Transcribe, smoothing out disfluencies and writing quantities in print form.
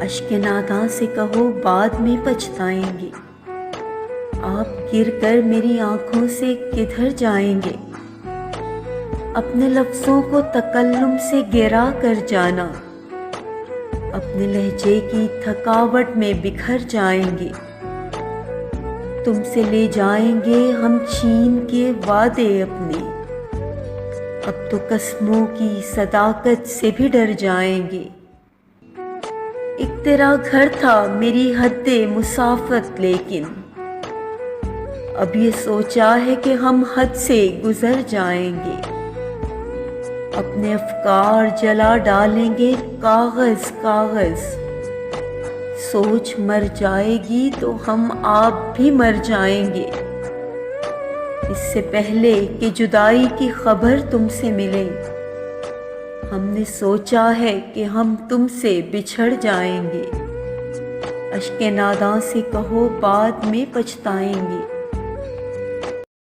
اشک ناداں سے کہو بعد میں پچھتائیں گے، آپ گر کر میری آنکھوں سے کدھر جائیں گے؟ اپنے لفظوں کو تکلم سے گرا کر جانا، اپنے لہجے کی تھکاوٹ میں بکھر جائیں گے۔ تم سے لے جائیں گے ہم چھین کے وعدے اپنے، اب تو قسموں کی صداقت سے بھی ڈر جائیں گے۔ ایک تیرا گھر تھا میری حد مسافت، لیکن اب یہ سوچا ہے کہ ہم حد سے گزر جائیں گے۔ اپنے افکار جلا ڈالیں گے کاغذ کاغذ، سوچ مر جائے گی تو ہم آپ بھی مر جائیں گے۔ اس سے پہلے کہ جدائی کی خبر تم سے ملے، ہم نے سوچا ہے کہ ہم تم سے بچھڑ جائیں گے۔ اشک ناداں سے کہو بعد میں پچھتائیں گے۔